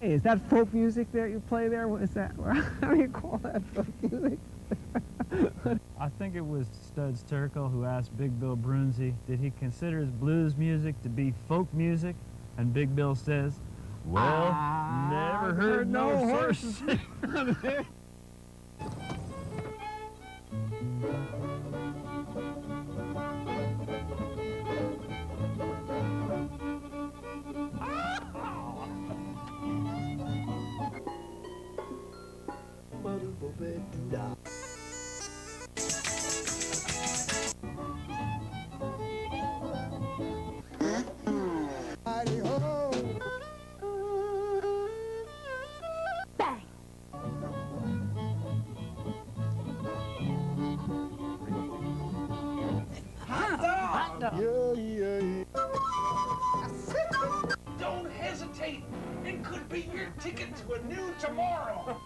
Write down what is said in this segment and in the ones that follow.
Hey, is that folk music that you play there? What is that? How do you call that folk music? I think it was Studs Terkel who asked Big Bill Brunzi, did he consider his blues music to be folk music? And Big Bill says, well, never heard no horses. Don't hesitate. It could be your ticket to a new tomorrow.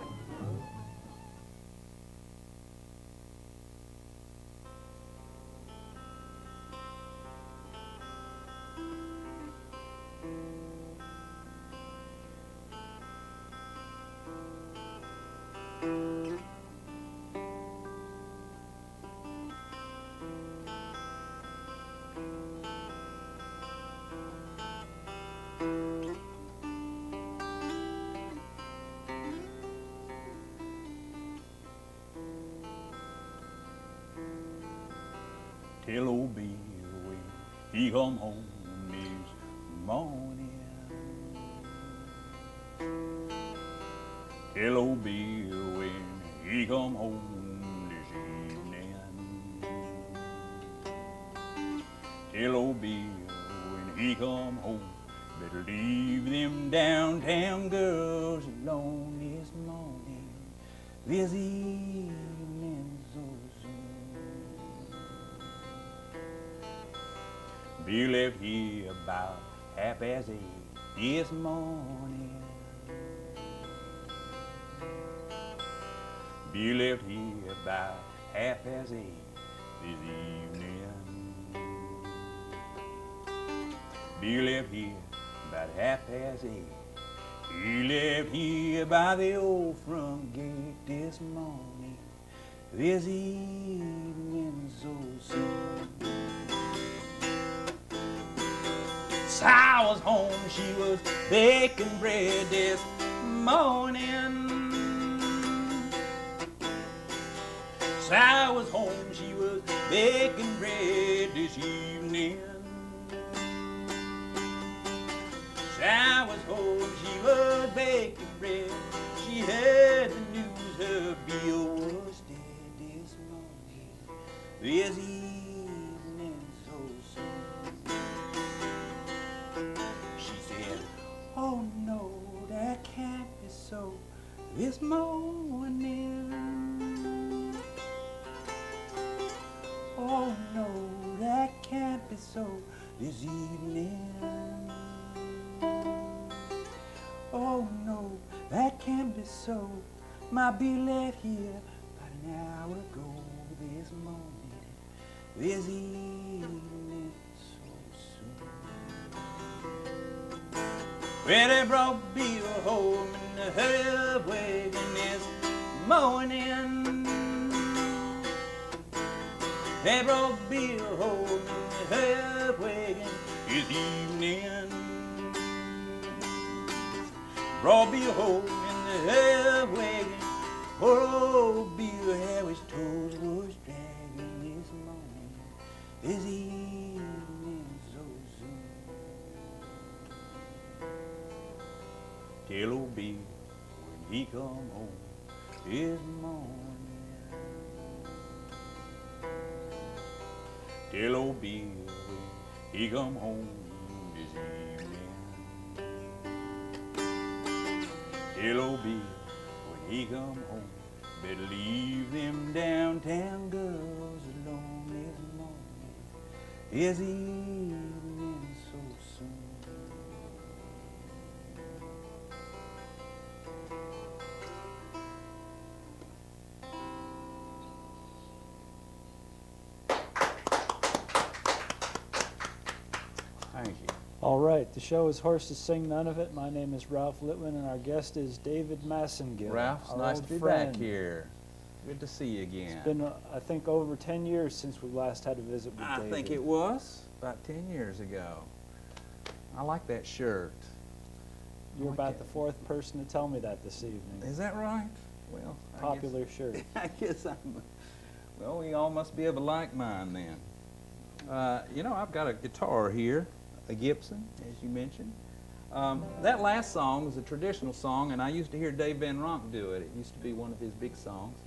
Tell old Bill when he come home this morning. Tell old Bill when he come home this evening. Tell old Bill when he come home, better leave them downtown girls alone this morning. This evening so soon. Bill left here about 8:30 this morning. Bill left here about 8:30 this evening. Bill left here about 8:30. He left here by the old front gate this morning. This evening so soon. I was home, she was baking bread this morning. I was home, she was baking bread this evening. I was home, she was baking bread. She heard the news, her Bill was dead this morning. This evening so soon. She said, oh no, that can't be so this morning. Oh no, that can't be so this evening. Oh no, that can't be so. My Bill left here about an hour ago this morning. This evening so soon. Well, they brought Bill home in the herb wagon this morning. They brought Bill home in the herb wagon this evening. Brought Bill home in the herb wagon. Poor old Bill had his toes was dragging this morning. This evening so soon. Tell old Bill when he come home this morning. Tell old Bill when he come home this evening. Tell old Bill when he come home, better leave them downtown girls alone this morning. This evening so soon. Thank you. All right, the show is Horses Sing None of It. My name is Ralph Litwin, and our guest is David Massengill. Ralph, it's our nice old to be friend. back here. Good to see you again. It's been, I think, over 10 years since we last had a visit with David. I think it was about 10 years ago. I like that shirt. You're about the fourth person to tell me that this evening. Is that right? Well, Popular shirt. I guess well, we all must be of a like mind then. You know, I've got a guitar here, a Gibson, as you mentioned. That last song was a traditional song, and I used to hear Dave Van Ronk do it. It used to be one of his big songs.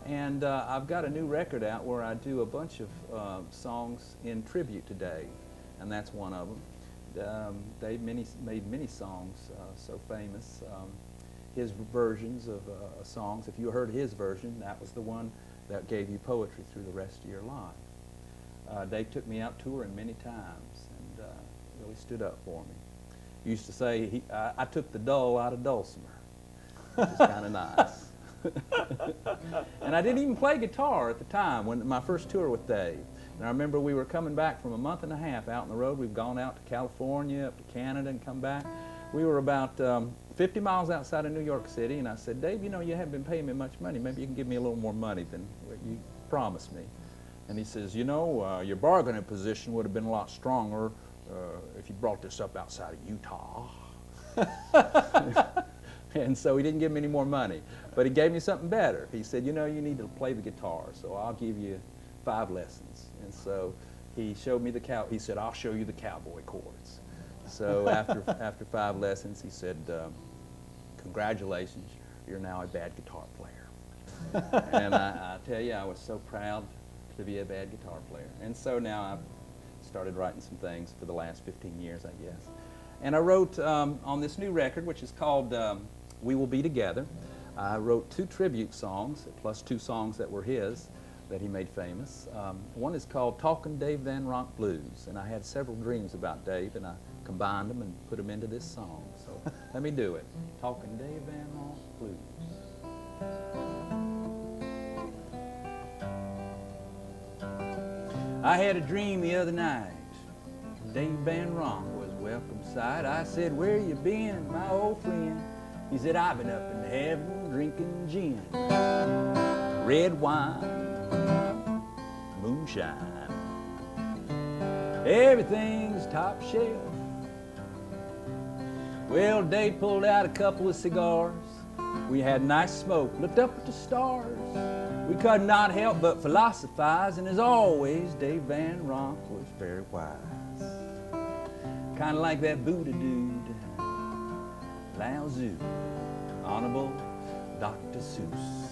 And I've got a new record out where I do a bunch of songs in tribute to Dave, and that's one of them. Dave made many songs so famous. His versions of songs, if you heard his version, that was the one that gave you poetry through the rest of your life. Dave took me out touring many times and really stood up for me. He used to say, I took the dull out of dulcimer, which is kind of nice. And I didn't even play guitar at the time, when my first tour with Dave. And I remember we were coming back from a month and a half out on the road. We've gone out to California, up to Canada, and come back. We were about 50 miles outside of New York City, and I said, Dave, you know, you haven't been paying me much money. Maybe you can give me a little more money than what you promised me. And he says, you know, your bargaining position would have been a lot stronger if you brought this up outside of Utah. And so he didn't give me any more money. But he gave me something better. He said, you know, you need to play the guitar, so I'll give you 5 lessons. And so he showed me he said, I'll show you the cowboy chords. So after 5 lessons, he said, congratulations, you're now a bad guitar player. And I tell you, I was so proud to be a bad guitar player. And so now I've started writing some things for the last 15 years, I guess. And I wrote on this new record, which is called We Will Be Together, I wrote 2 tribute songs, plus 2 songs that were his, that he made famous. One is called Talkin' Dave Van Ronk Blues, and I had several dreams about Dave, and I combined them and put them into this song. So let me do it. Talkin' Dave Van Ronk Blues. I had a dream the other night. Dave Van Ronk was welcome sight. I said, where you been, my old friend? He said, I've been up in heaven drinking gin, red wine, moonshine. Everything's top shelf. Well, Dave pulled out a couple of cigars. We had nice smoke, looked up at the stars. We could not help but philosophize, and as always, Dave Van Ronk was very wise. Kind of like that Buddha dude, Lao Tzu, Honorable Dr. Seuss.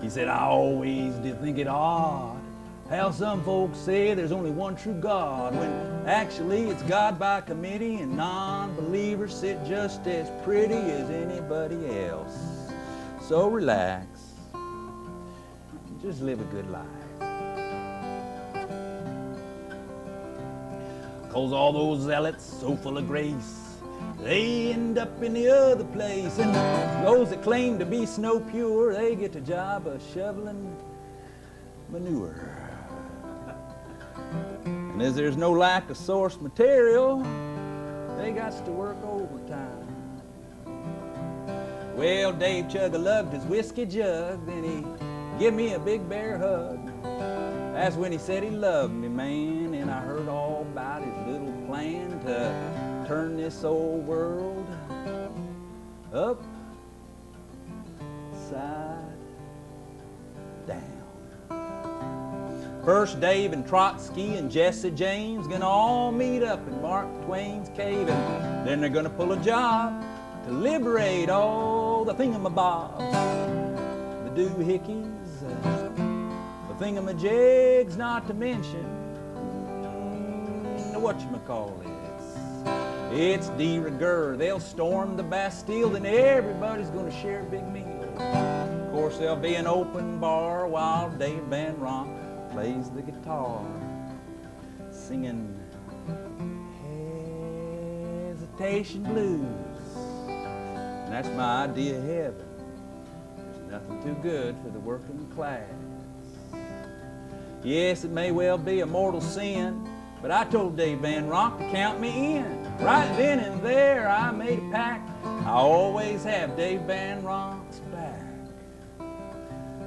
He said, I always did think it odd how some folks say there's only one true God, when actually it's God by committee, and non-believers sit just as pretty as anybody else. So relax, just live a good life. 'Cause all those zealots so full of grace, they end up in the other place, and those that claim to be snow pure, they get the job of shoveling manure. And as there's no lack of source material, they got to work overtime. Well, Dave chug-a-lugged his whiskey jug, then he give me a big bear hug. That's when he said he loved me, man, and I heard all about his little plan to turn this old world upside down. First, Dave and Trotsky and Jesse James gonna all meet up in Mark Twain's cave, and then they're gonna pull a job to liberate all the thingamabobs, the doohickeys, the thingamajigs, not to mention the whatchamacallits. It's de rigueur. They'll storm the Bastille, then everybody's gonna share a big meal. Of course, there'll be an open bar while Dave Van Ronk plays the guitar, singing Hesitation Blues. And that's my idea of heaven. There's nothing too good for the working class. Yes, it may well be a mortal sin, But I told Dave Van Ronk to count me in. Right then and there I made a pact. I always have Dave Van Ronk's back.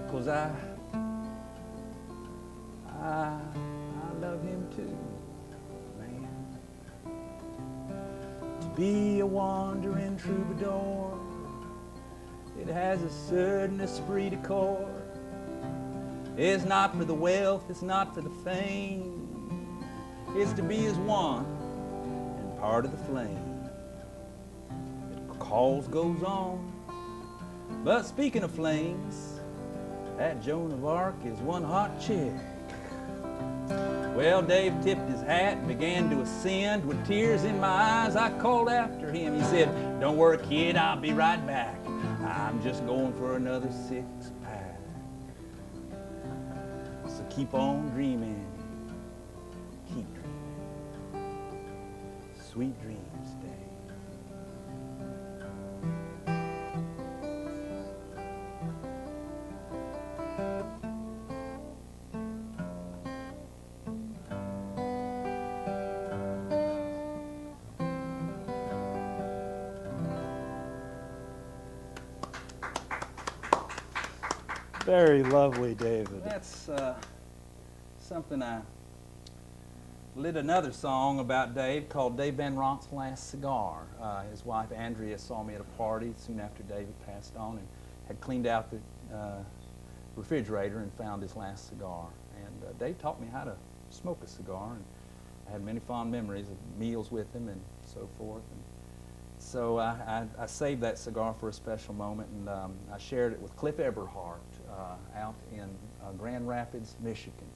'Cause I love him too, man. To be a wandering troubadour, it has a certain esprit de corps. It's not for the wealth, it's not for the fame. It's to be as one and part of the flame. The cause goes on. But speaking of flames, that Joan of Arc is one hot chick. Well, Dave tipped his hat and began to ascend. With tears in my eyes, I called after him. He said, "Don't worry, kid, I'll be right back. I'm just going for another 6-pack. So keep on dreaming. Keep dreaming. Sweet dreams, Dave." Very lovely, David. That's something I lit another song about Dave called Dave Van Ronk's Last Cigar. His wife Andrea saw me at a party soon after David passed on and had cleaned out the refrigerator and found his last cigar. And Dave taught me how to smoke a cigar, and I had many fond memories of meals with him and so forth. And so I saved that cigar for a special moment, and I shared it with Cliff Eberhardt out in Grand Rapids, Michigan.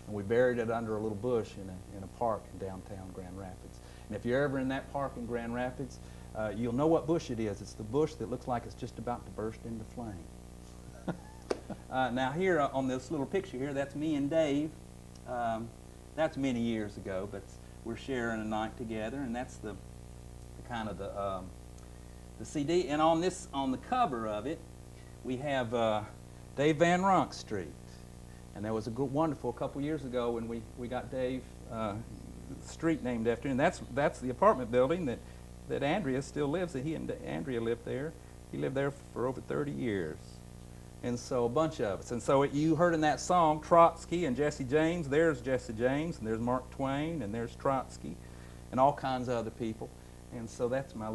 And we buried it under a little bush in a park in downtown Grand Rapids. And if you're ever in that park in Grand Rapids, you'll know what bush it is. It's the bush that looks like it's just about to burst into flame. Now here on this little picture here, that's me and Dave. That's many years ago, but we're sharing a night together, and that's the kind of the CD. And on the cover of it, we have Dave Van Ronk Street. And there was a wonderful couple years ago when we got Dave Street named after him. And that's the apartment building that Andrea still lives in. He and Andrea lived there. He lived there for over 30 years. And so a bunch of us. And so you heard in that song Trotsky and Jesse James. There's Jesse James, and there's Mark Twain, and there's Trotsky, and all kinds of other people. And so that's my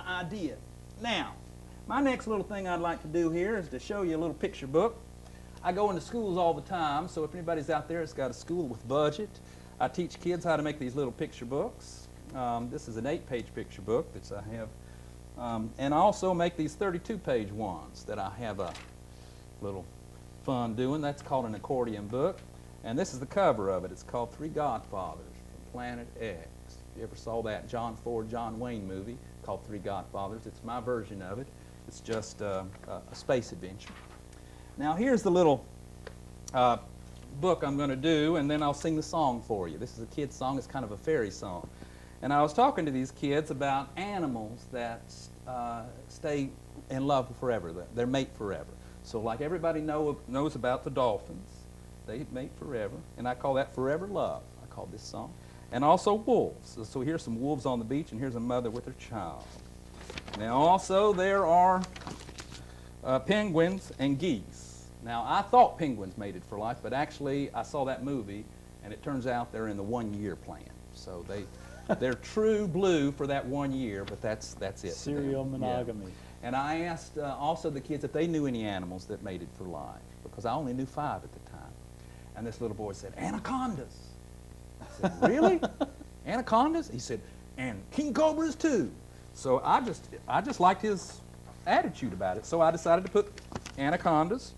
idea. Now, my next little thing I'd like to do here is to show you a little picture book. I go into schools all the time, so if anybody's out there that's got a school with budget, I teach kids how to make these little picture books. This is an 8-page picture book that I have. And I also make these 32-page ones that I have a little fun doing. That's called an accordion book. And this is the cover of it. It's called Three Godfathers from Planet X. If you ever saw that John Ford, John Wayne movie called Three Godfathers, it's my version of it. It's just a space adventure. Now here's the little book I'm going to do, and then I'll sing the song for you. This is a kid's song. It's kind of a fairy song. And I was talking to these kids about animals that stay in love forever. They're mate forever. So like everybody knows about the dolphins. They mate forever. And I call that forever love. I call this song. And also wolves. So here's some wolves on the beach, and here's a mother with her child. Now also there are penguins and geese. Now I thought penguins mated for life, but actually I saw that movie, and it turns out they're in the 1-year plan. So they're true blue for that 1 year, but that's it. Serial monogamy. Yeah. And I asked also the kids if they knew any animals that mated for life, because I only knew 5 at the time. And this little boy said, anacondas. I said, really? Anacondas? He said, and king cobras too. So I just liked his attitude about it. So I decided to put anacondas,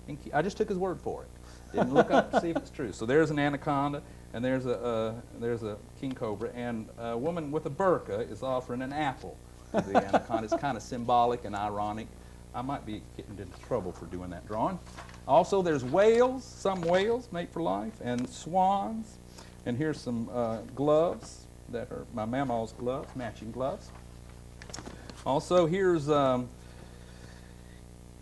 and I just took his word for it. Didn't look up to see if it's true. So there's an anaconda, and there's a king cobra, and a woman with a burqa is offering an apple to the anaconda. It's kind of symbolic and ironic. I might be getting into trouble for doing that drawing. Also, there's whales. Some whales mate for life, and swans. And here's some gloves that are my mamaw's gloves, matching gloves. Also, here's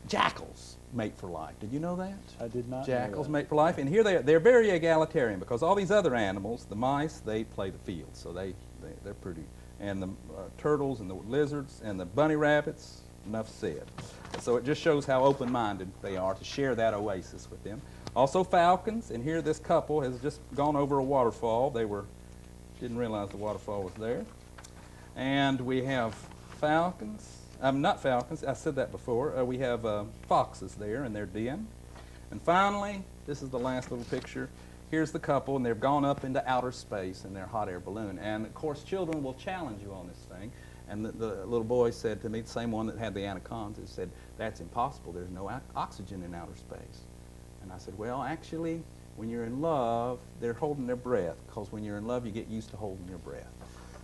jackals. mate for life. Did you know that? I did not know Jackals that. mate for life, and here they're very egalitarian because all these other animals, the mice, they play the field, so they're pretty. And the turtles and the lizards and the bunny rabbits, enough said. So it just shows how open-minded they are to share that oasis with them. Also falcons, and here this couple has just gone over a waterfall. Didn't realize the waterfall was there. And we have falcons. Not falcons, I said that before. We have foxes there in their den. And finally, this is the last little picture. Here's the couple, and they've gone up into outer space in their hot air balloon. And of course, children will challenge you on this thing. And the little boy said to me, the same one that had the anacondas, said, "That's impossible. There's no oxygen in outer space." And I said, "Well, actually, when you're in love, they're holding their breath, because when you're in love, you get used to holding your breath."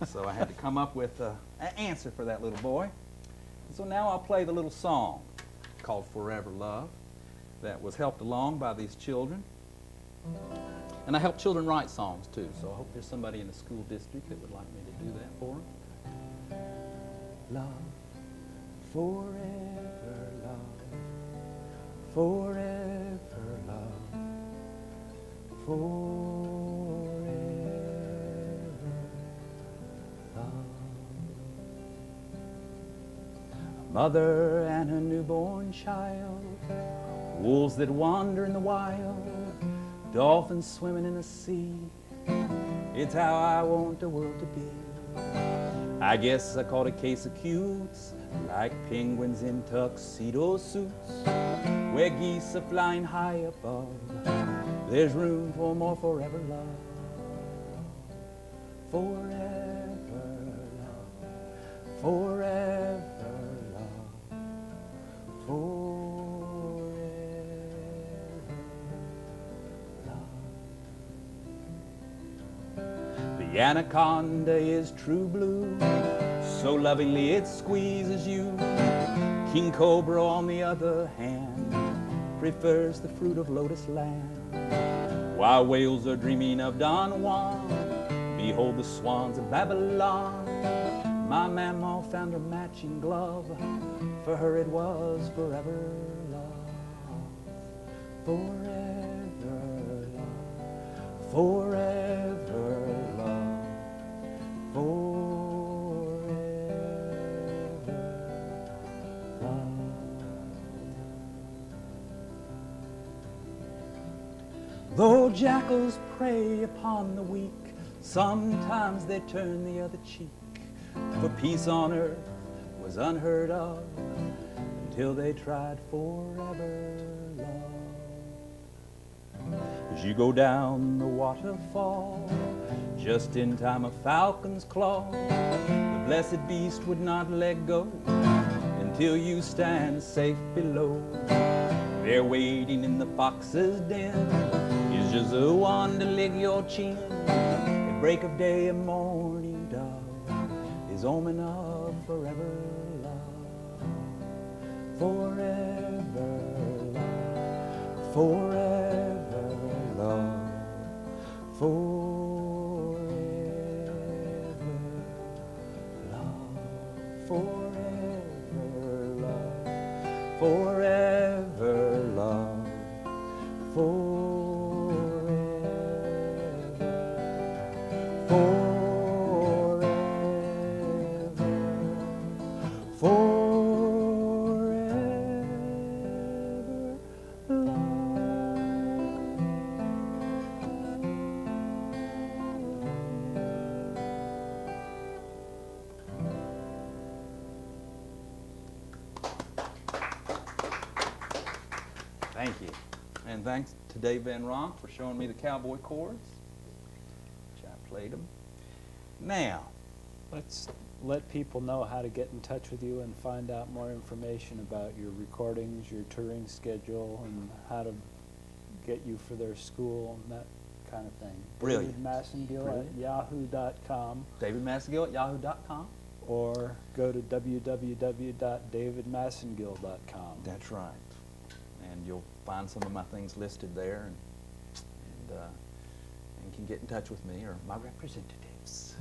So I had to come up with an answer for that little boy. So now I'll play the little song called "Forever Love" that was helped along by these children. And I help children write songs too, so I hope there's somebody in the school district that would like me to do that for them. Love, forever love, forever love, forever love. A mother and her newborn child, wolves that wander in the wild, dolphins swimming in the sea. It's how I want the world to be. I guess I caught a case of cutes, like penguins in tuxedo suits, where geese are flying high above. There's room for more forever love. Forever love. Forever love. Forever love. The anaconda is true blue, so lovingly it squeezes you. King Cobra, on the other hand, prefers the fruit of lotus land. While whales are dreaming of Don Juan, behold the swans of Babylon. My mama found a matching glove, for her it was forever love. Forever love. Forever love. Forever love. Though jackals prey upon the weak, sometimes they turn the other cheek. For peace on earth was unheard of until they tried forever love. As you go down the waterfall, just in time a falcon's claw, the blessed beast would not let go until you stand safe below. There waiting in the fox's den is just the one to lick your chin. At break of day a morning dove is omen of forever love. Forever love. Forever love. Forever love. Forever love. Forever love. Thank you. And thanks to Dave Van Ronk for showing me the cowboy chords, which I played them. Now, Let's let people know how to get in touch with you and find out more information about your recordings, your touring schedule, and how to get you for their school and that kind of thing. Brilliant. David Massengill at Brilliant. yahoo.com, davidmassengill@yahoo.com. or go to www.davidmassengill.com. That's right. And you'll find some of my things listed there, and can get in touch with me or my representatives.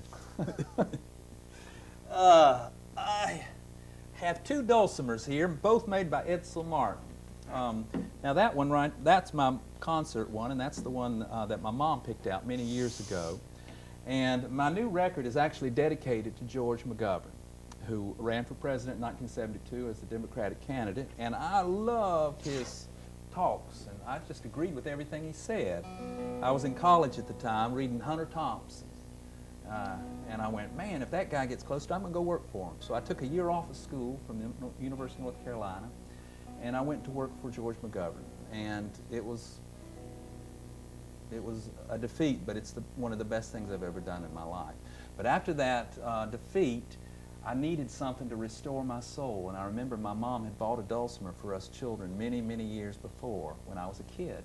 I have two dulcimers here, both made by Edsel Martin. Now that one, right, that's my concert one, and that's the one that my mom picked out many years ago. And my new record is actually dedicated to George McGovern, who ran for president in 1972 as the Democratic candidate. And I loved his talks, and I just agreed with everything he said. I was in college at the time reading Hunter Thompson. And I went, man, if that guy gets close to, I'm going to go work for him. So I took a year off of school from the University of North Carolina, and I went to work for George McGovern. And it was a defeat, but it's one of the best things I've ever done in my life. But after that defeat, I needed something to restore my soul. And I remember my mom had bought a dulcimer for us children many, many years before when I was a kid,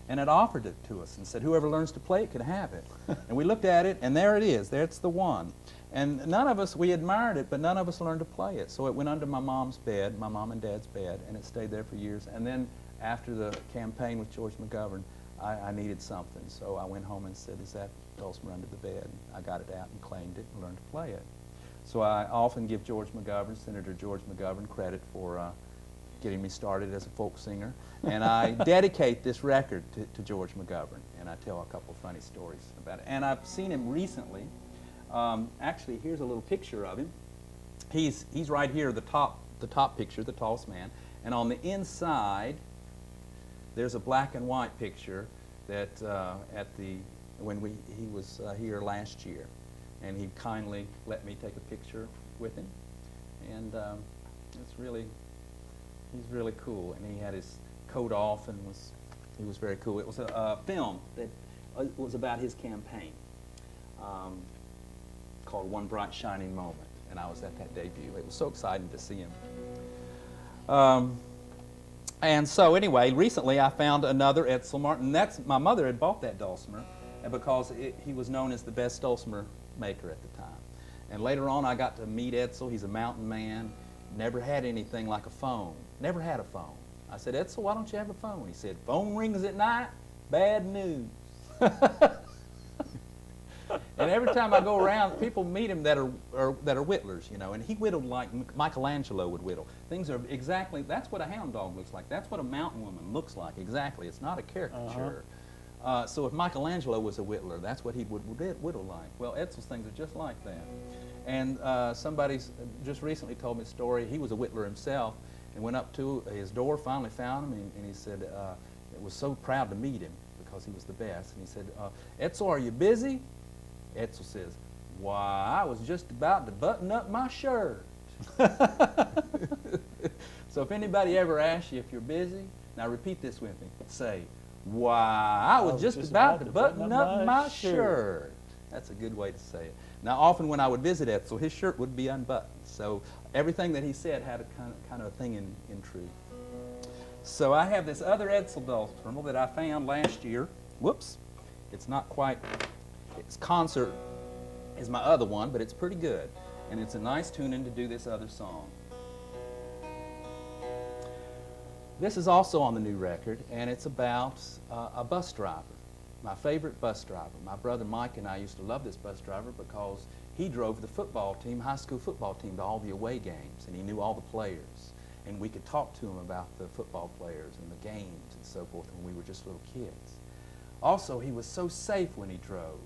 and had offered it to us and said, whoever learns to play it can have it. And we looked at it, and there it is. There's the one. And none of us, we admired it, but none of us learned to play it. So it went under my mom's bed, my mom and dad's bed, and it stayed there for years. And then after the campaign with George McGovern, I needed something. So I went home and said, is that dulcimer under the bed? And I got it out and claimed it and learned to play it. So I often give George McGovern, Senator George McGovern, credit for getting me started as a folk singer. And I dedicate this record to George McGovern, and I tell a couple funny stories about it. And I've seen him recently. Actually, here's a little picture of him. He's right here, the top picture, the tallest man. And on the inside, there's a black and white picture that when he was here last year, and he kindly let me take a picture with him, and he's really cool. And he had his coat off, and he was very cool. It was a film that was about his campaign, called One Bright Shining Moment, and I was at that debut. It was so exciting to see him. And so anyway, recently I found another Edsel Martin. My mother had bought that dulcimer because he was known as the best dulcimer maker at the time. And later on I got to meet Edsel. He's a mountain man, never had anything like a phone, never had a phone. I said, Edsel, why don't you have a phone? He said, phone rings at night, bad news. And every time I go around, people meet him that are whittlers, you know, and he whittled like Michelangelo would whittle. Things are exactly, that's what a hound dog looks like. That's what a mountain woman looks like, exactly. It's not a caricature. So if Michelangelo was a whittler, that's what he would whittle like. Well, Edsel's things are just like that. And somebody just recently told me a story. He was a whittler himself and went up to his door, finally found him, and he said, was so proud to meet him because he was the best. And he said, Edsel, are you busy? Edsel says, why, I was just about to button up my shirt. So if anybody ever asks you if you're busy, now repeat this with me. Say, why, I was just about to button up my shirt. That's a good way to say it. Now often when I would visit Edsel, his shirt would be unbuttoned. So everything that he said had a kind of a thing in truth. So I have this other Edsel dulcimer that I found last year. Whoops. It's not quite, its concert is my other one, but it's pretty good. And it's a nice tuning to do this other song. This is also on the new record, and it's about a bus driver, my favorite bus driver. My brother Mike and I used to love this bus driver because he drove the football team, high school football team, to all the away games, and he knew all the players. And we could talk to him about the football players and the games and so forth when we were just little kids. Also, he was so safe when he drove.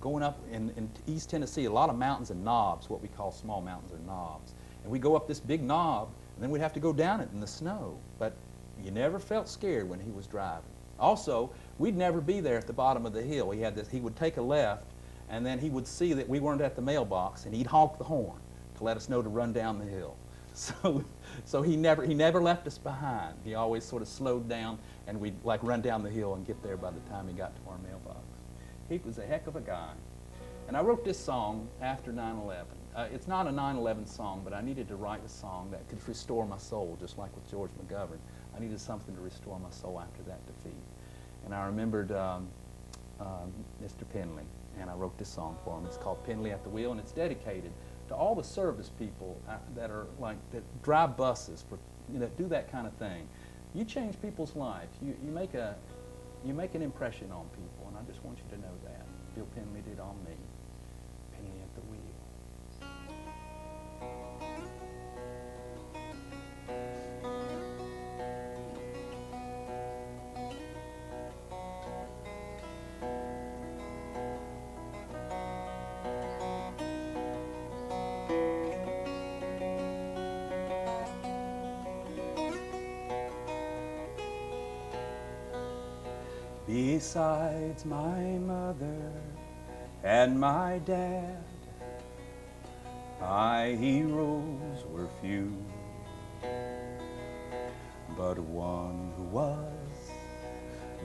Going up in East Tennessee, a lot of mountains and knobs, what we call small mountains or knobs. And we go up this big knob, and then we'd have to go down it in the snow. But you never felt scared when he was driving. Also, we'd never be there at the bottom of the hill. He would take a left, and then he would see that we weren't at the mailbox, and he'd honk the horn to let us know to run down the hill. So he never left us behind. He always sort of slowed down, and we'd like run down the hill and get there by the time he got to our mailbox. He was a heck of a guy. And I wrote this song after 9/11. It's not a 9/11 song, but I needed to write a song that could restore my soul, just like with George McGovern. I needed something to restore my soul after that defeat. And I remembered Mr. Penley, and I wrote this song for him. It's called Penley at the Wheel, and it's dedicated to all the service people that drive buses, do that kind of thing. You change people's lives. You make an impression on people, and I just want you to know that. Bill Penley did on me. Penley at the wheel. Besides my mother and my dad, my heroes were few, but one who was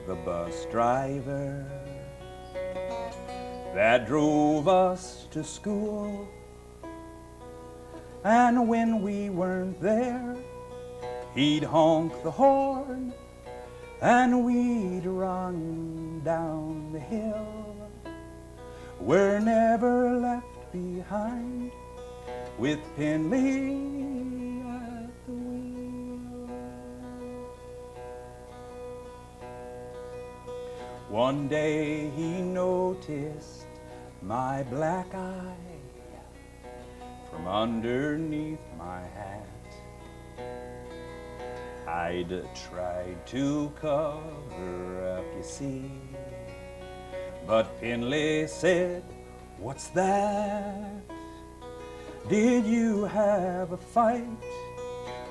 the bus driver that drove us to school. And when we weren't there, he'd honk the horn and we'd run down the hill. We're never left behind with Penley at the wheel. One day he noticed my black eye from underneath my hat. I'd tried to cover up, you see, but Penley said, "What's that? Did you have a fight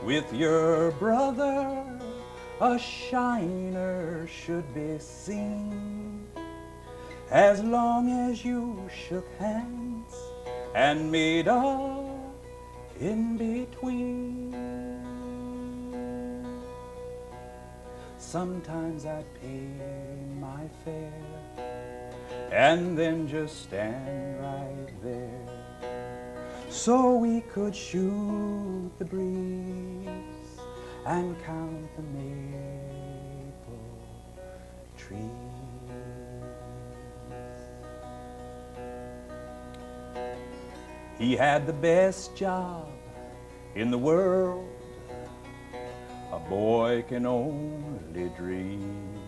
with your brother? A shiner should be seen. As long as you shook hands and made up in between. Sometimes I'd pay my fare and then just stand right there so we could shoot the breeze and count the maple trees." He had the best job in the world a boy can only dream.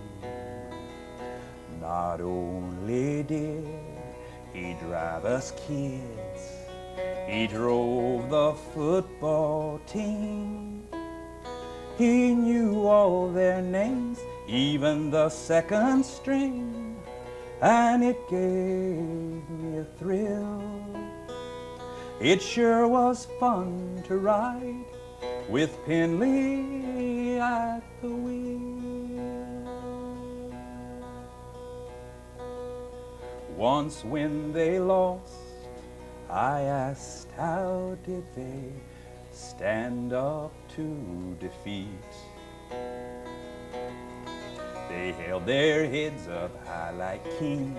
Not only did he drive us kids, he drove the football team. He knew all their names, even the second string, and it gave me a thrill. It sure was fun to ride with Penley at the wheel. Once when they lost, I asked how did they stand up to defeat. They held their heads up high like kings.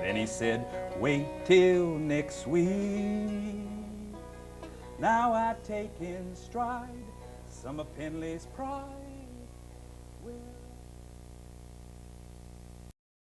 Then he said, "Wait till next week." Now I take in stride some of Penley's pride. Well,